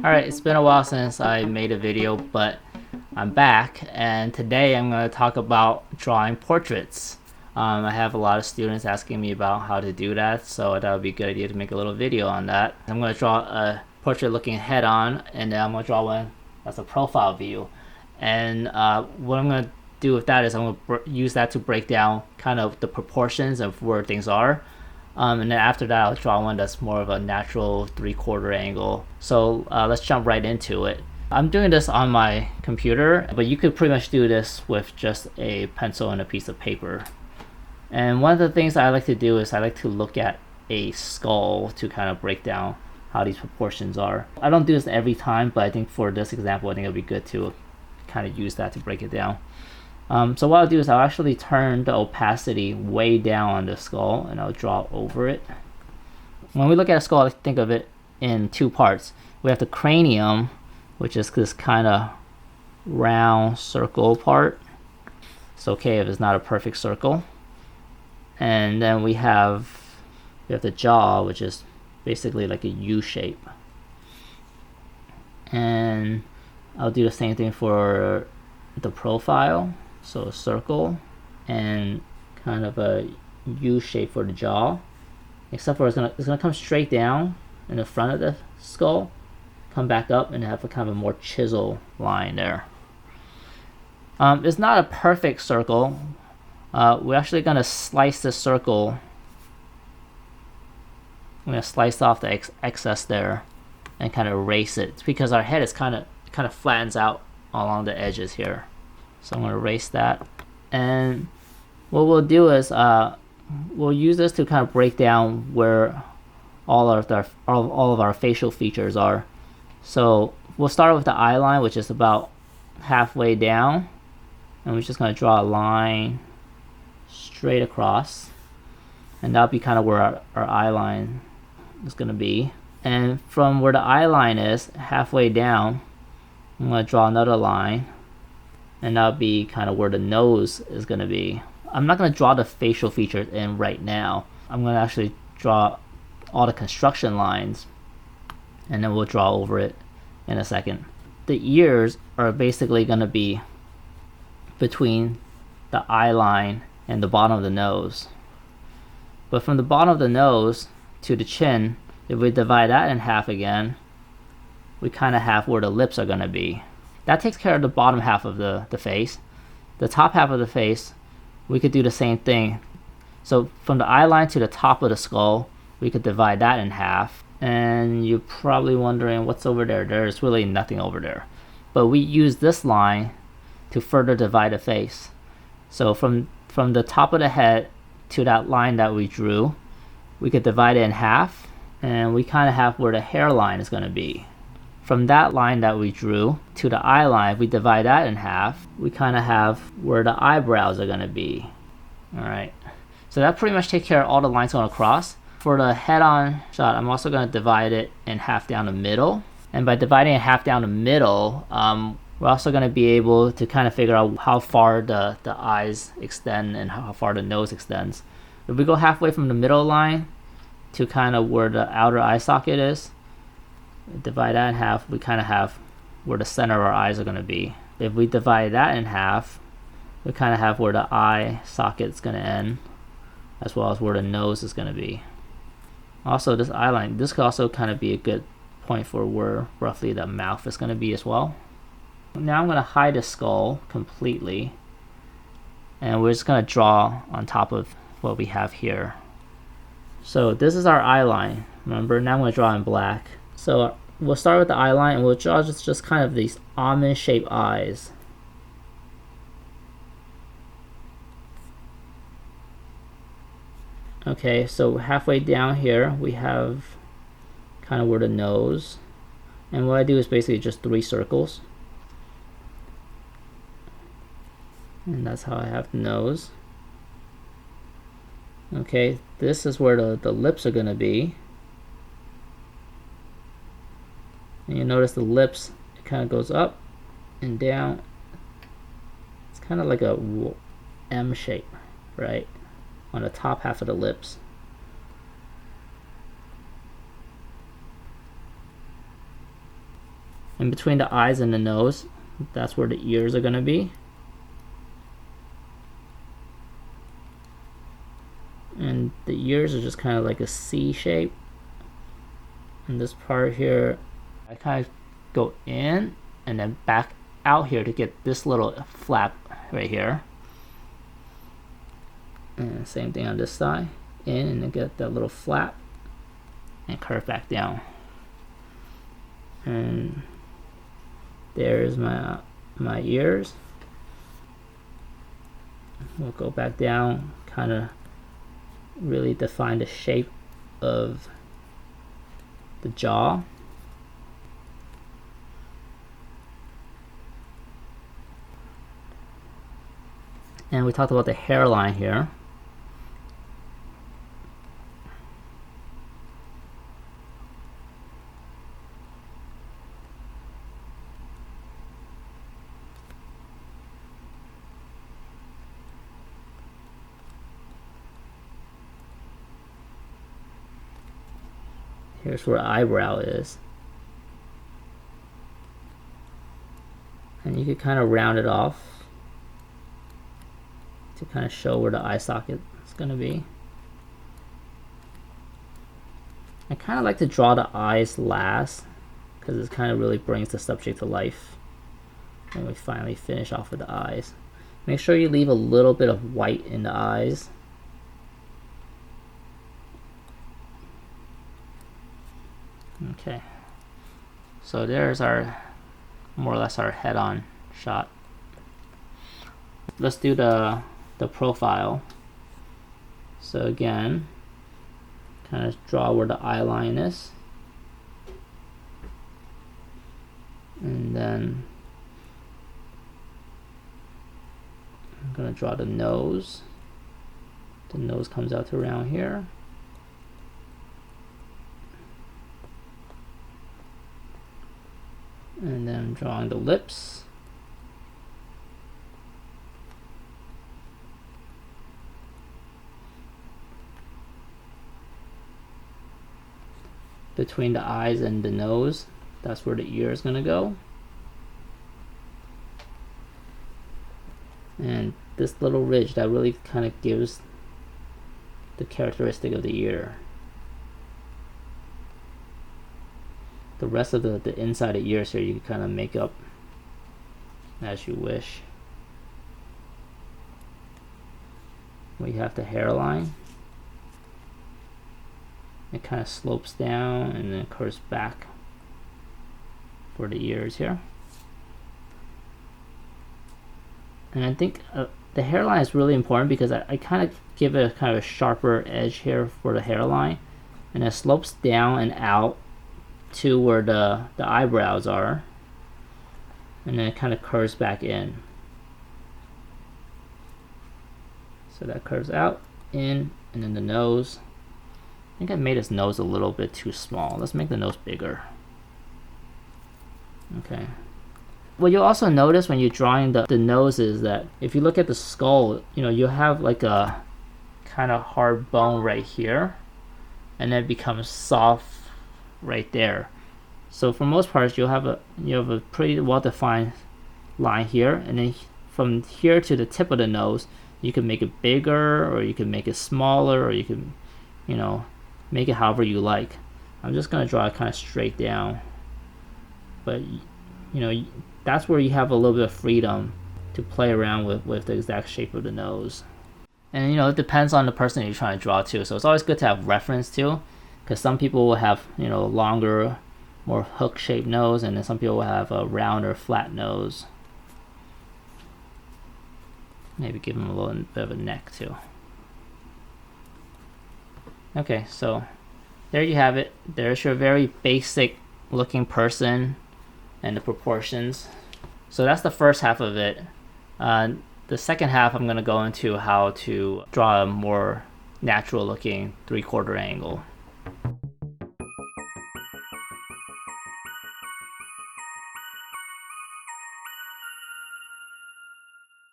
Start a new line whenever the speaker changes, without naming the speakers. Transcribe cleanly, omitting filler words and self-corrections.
Alright, it's been a while since I made a video, but I'm back, and today I'm going to talk about drawing portraits. I have a lot of students asking me about how to do that, so I thought it would be a good idea to make a little video on that. I'm going to draw a portrait looking head on, and then I'm going to draw one that's a profile view. And what I'm going to do with that is I'm going to use that to break down kind of the proportions of where things are. And then after that, I'll draw one that's more of a natural 3/4 angle. So let's jump right into it. I'm doing this on my computer, but you could pretty much do this with just a pencil and a piece of paper. And one of the things I like to do is I like to look at a skull to kind of break down how these proportions are. I don't do this every time, but I think for this example, I think it'll be good to kind of use that to break it down. So what I'll do is I'll actually turn the opacity way down on the skull, and I'll draw over it. When we look at a skull, I think of it in two parts. We have the cranium, which is this kind of round circle part. It's okay if it's not a perfect circle. And then we have the jaw, which is basically like a U shape. And I'll do the same thing for the profile. So a circle and kind of a U shape for the jaw, except for it's gonna come straight down in the front of the skull, come back up, and have a kind of a more chisel line there. It's not a perfect circle. We're actually gonna slice the circle. I'm gonna slice off the excess there and kind of erase it. It's because our head is kind of flattens out along the edges here. So I'm going to erase that, and what we'll do is we'll use this to kind of break down where all of our facial features are. So we'll start with the eye line, which is about halfway down, and we're just going to draw a line straight across, and that'll be kind of where our eye line is going to be. And from where the eye line is, halfway down, I'm going to draw another line, and that'll be kind of where the nose is going to be. I'm not going to draw the facial features in right now. I'm going to actually draw all the construction lines, and then we'll draw over it in a second. The ears are basically going to be between the eye line and the bottom of the nose. But from the bottom of the nose to the chin, if we divide that in half again, we kind of have where the lips are going to be. That takes care of the bottom half of the face. The top half of the face, we could do the same thing. So from the eye line to the top of the skull, we could divide that in half. And you're probably wondering what's over there. There's really nothing over there. But we use this line to further divide the face. So from the top of the head to that line that we drew, we could divide it in half, and we kind of have where the hairline is going to be. From that line that we drew to the eye line, if we divide that in half, we kind of have where the eyebrows are going to be. Alright, so that pretty much takes care of all the lines going across. For the head-on shot, I'm also going to divide it in half down the middle. And by dividing it half down the middle, we're also going to be able to kind of figure out how far the eyes extend and how far the nose extends. If we go halfway from the middle line to kind of where the outer eye socket is, divide that in half, we kind of have where the center of our eyes are going to be. If we divide that in half, we kind of have where the eye socket is going to end, as well as where the nose is going to be. Also, this eye line, this could also kind of be a good point for where roughly the mouth is going to be as well. Now I'm going to hide the skull completely, and we're just going to draw on top of what we have here. So this is our eye line. Remember, now I'm going to draw in black. So we'll start with the eye line, and we'll draw just kind of these almond-shaped eyes. Okay, so halfway down here, we have kind of where the nose. And what I do is basically just 3 circles. And that's how I have the nose. Okay, this is where the lips are going to be. And you notice the lips, it kind of goes up and down. It's kind of like a M shape, right? On the top half of the lips. And between the eyes and the nose, that's where the ears are going to be. And the ears are just kind of like a C shape. And this part here, I kind of go in and then back out here to get this little flap right here. And same thing on this side. In and then get that little flap and curve back down. And there's my ears. We'll go back down, kind of really define the shape of the jaw. And we talked about the hairline here. Here's where eyebrow is. And you could kind of round it off to kind of show where the eye socket is going to be. I kind of like to draw the eyes last because it kind of really brings the subject to life when we finally finish off with the eyes. Make sure you leave a little bit of white in the eyes. Okay, so there's our more or less our head-on shot. Let's do the profile. So again, kind of draw where the eye line is, and then I'm gonna draw the nose. The nose comes out to around here. And then I'm drawing the lips. Between the eyes and the nose, that's where the ear is going to go. And this little ridge, that really kind of gives the characteristic of the ear. The rest of the inside of ears here, you can kind of make up as you wish. We have the hairline. It kind of slopes down and then curves back for the ears here. And I think the hairline is really important because I kind of give it a kind of a sharper edge here for the hairline, and it slopes down and out to where the eyebrows are, and then it kind of curves back in. So that curves out, in, and then the nose. I think I made his nose a little bit too small. Let's make the nose bigger. Okay. What you'll also notice when you're drawing the nose is that if you look at the skull, you know, you'll have like a kind of hard bone right here, and then it becomes soft right there. So for most parts, you have a pretty well-defined line here, and then from here to the tip of the nose, you can make it bigger, or you can make it smaller, or you can, you know, make it however you like. I'm just gonna draw it kind of straight down, but you know, that's where you have a little bit of freedom to play around with the exact shape of the nose. And you know, it depends on the person you're trying to draw too, so it's always good to have reference too, because some people will have, you know, longer, more hook shaped nose, and then some people will have a rounder, flat nose. Maybe give them a little bit of a neck too. Okay, so there you have it. There's your very basic looking person and the proportions. So that's the first half of it. The second half, I'm going to go into how to draw a more natural looking 3/4 angle.